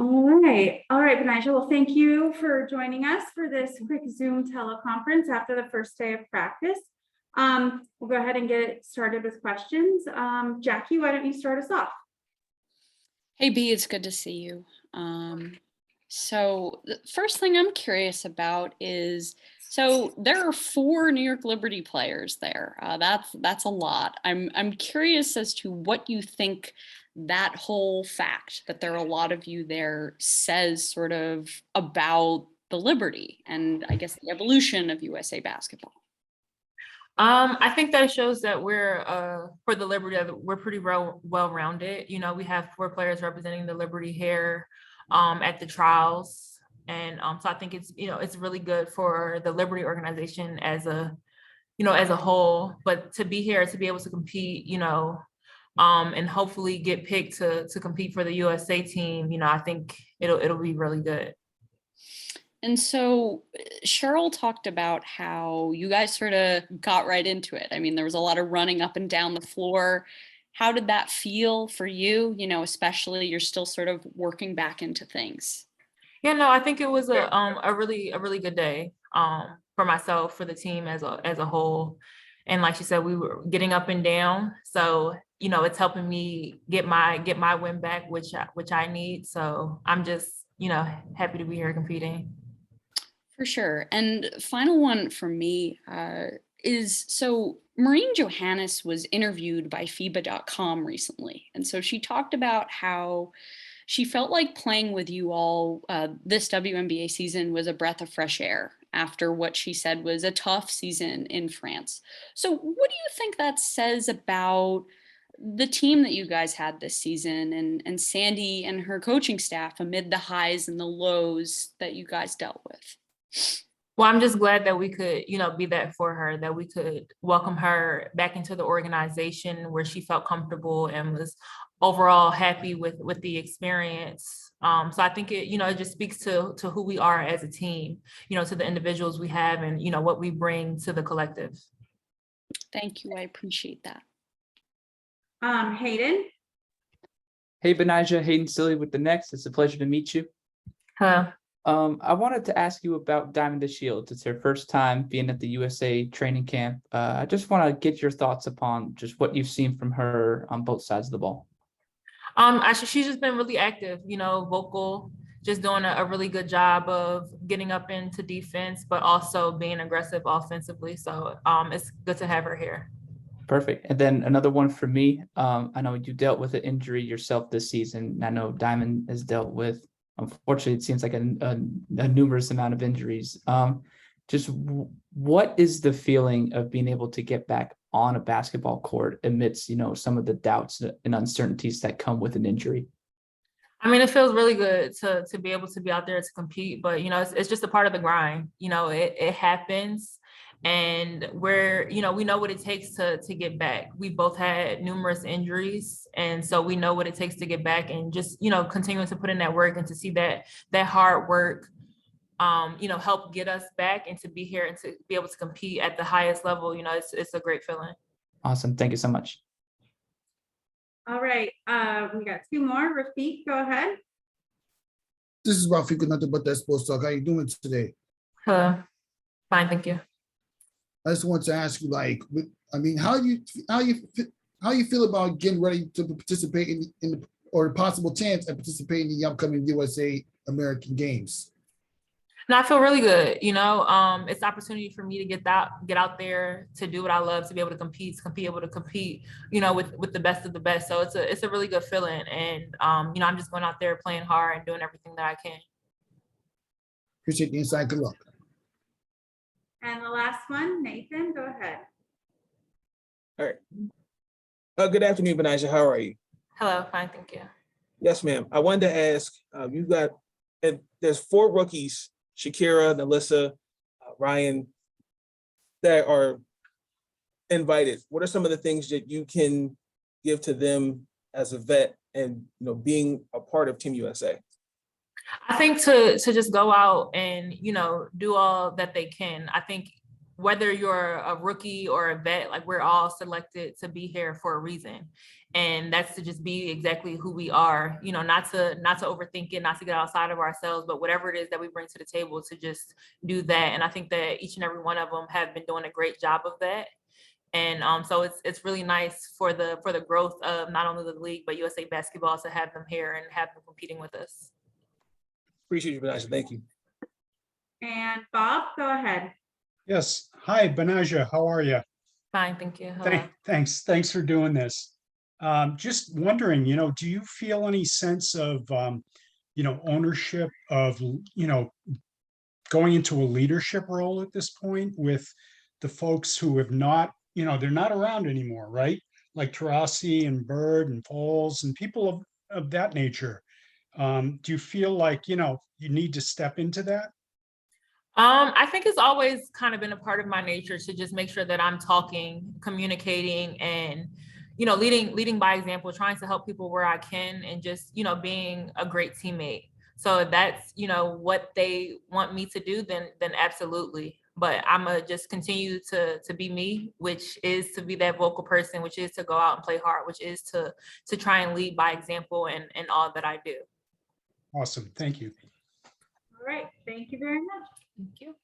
All right, Betnijah. Well, thank you for joining us for this quick Zoom teleconference after the first day of practice. We'll go ahead and get started with questions. Jackie, why don't you start us off? Hey, B, it's good to see you. So the first thing I'm curious about is, so there are 4 New York Liberty players there. That's a lot. I'm curious as to what you think that whole fact that there are a lot of you there says sort of about the Liberty and I guess the evolution of USA basketball. I think that shows that we're for the Liberty, we're pretty well-rounded. You know, we have 4 players representing the Liberty here at the trials. And so I think it's really good for the Liberty organization as a whole, but to be here, to be able to compete, and hopefully get picked to compete for the USA team, I think it'll be really good. And so Cheryl talked about how you guys sort of got right into it. I mean, there was a lot of running up and down the floor. How did that feel for you? Especially you're still sort of working back into things. Yeah, no, I think it was a really good day for myself, for the team as a whole. And like she said, we were getting up and down. So, it's helping me get my win back, which I need. So I'm just, happy to be here competing. For sure. And final one for me is, so Maureen Johannes was interviewed by FIBA.com recently. And so she talked about how she felt like playing with you all this WNBA season was a breath of fresh air after what she said was a tough season in France. So what do you think that says about the team that you guys had this season and Sandy and her coaching staff amid the highs and the lows that you guys dealt with? Well, I'm just glad that we could, be that for her, that we could welcome her back into the organization where she felt comfortable and was overall happy with the experience. So I think it just speaks to who we are as a team, to the individuals we have and, what we bring to the collective. Thank you. I appreciate that. Hayden. Hey, Betnijah, Hayden Silly with the Next. It's a pleasure to meet you. Hello. I wanted to ask you about Diamond the Shields. It's her first time being at the USA training camp. I just want to get your thoughts upon just what you've seen from her on both sides of the ball. She's just been really active, vocal, just doing a really good job of getting up into defense, but also being aggressive offensively. So it's good to have her here. Perfect. And then another one for me. I know you dealt with an injury yourself this season. I know Diamond has dealt with, unfortunately, it seems like a numerous amount of injuries. Just what is the feeling of being able to get back on a basketball court amidst, some of the doubts and uncertainties that come with an injury? I mean, it feels really good to be able to be out there to compete, but, it's just a part of the grind. It happens. And we know what it takes to get back. We both had numerous injuries. And so we know what it takes to get back and just, continuing to put in that work and to see that hard work, help get us back and to be here and to be able to compete at the highest level. It's a great feeling. Awesome. Thank you so much. All right. We got 2 more. Rafiq, go ahead. This is Rafiq with Nothing But That Sports Talk. How you doing today? Hello. Fine, thank you. I just want to ask you, how you feel about getting ready to participate in or a possible chance at participating in the upcoming USA American Games? And I feel really good. It's an opportunity for me to get out there, to do what I love, to be able to compete, with the best of the best. So it's a really good feeling. And, I'm just going out there playing hard and doing everything that I can. Appreciate the insight. Good luck. And the last one, Nathan, go ahead. All right. Good afternoon, Betnijah. How are you? Hello, fine, thank you. Yes, ma'am. I wanted to ask, there's 4 rookies, Shakira, Nalissa, Ryan, that are invited. What are some of the things that you can give to them as a vet and, being a part of Team USA? I think to just go out and, do all that they can. I think whether you're a rookie or a vet, like we're all selected to be here for a reason. And that's to just be exactly who we are, you know, not to overthink it, not to get outside of ourselves, but whatever it is that we bring to the table to just do that. And I think that each and every one of them have been doing a great job of that. And so it's really nice for the growth of not only the league, but USA Basketball to have them here and have them competing with us. Appreciate you, Betnijah. Thank you. And Bob, go ahead. Yes. Hi, Betnijah. How are you? Fine, thank you. Hello. Thanks for doing this. Just wondering, do you feel any sense of, ownership of, going into a leadership role at this point with the folks who have not, they're not around anymore, right? Like Tarasi and Bird and Foles and people of that nature. Do you feel like, you need to step into that? I think it's always kind of been a part of my nature to just make sure that I'm talking, communicating, and, leading by example, trying to help people where I can, and just, being a great teammate. So if that's, what they want me to do, then absolutely. But I'm gonna just continue to be me, which is to be that vocal person, which is to go out and play hard, which is to try and lead by example in all that I do. Awesome. Thank you. All right, thank you very much. Thank you.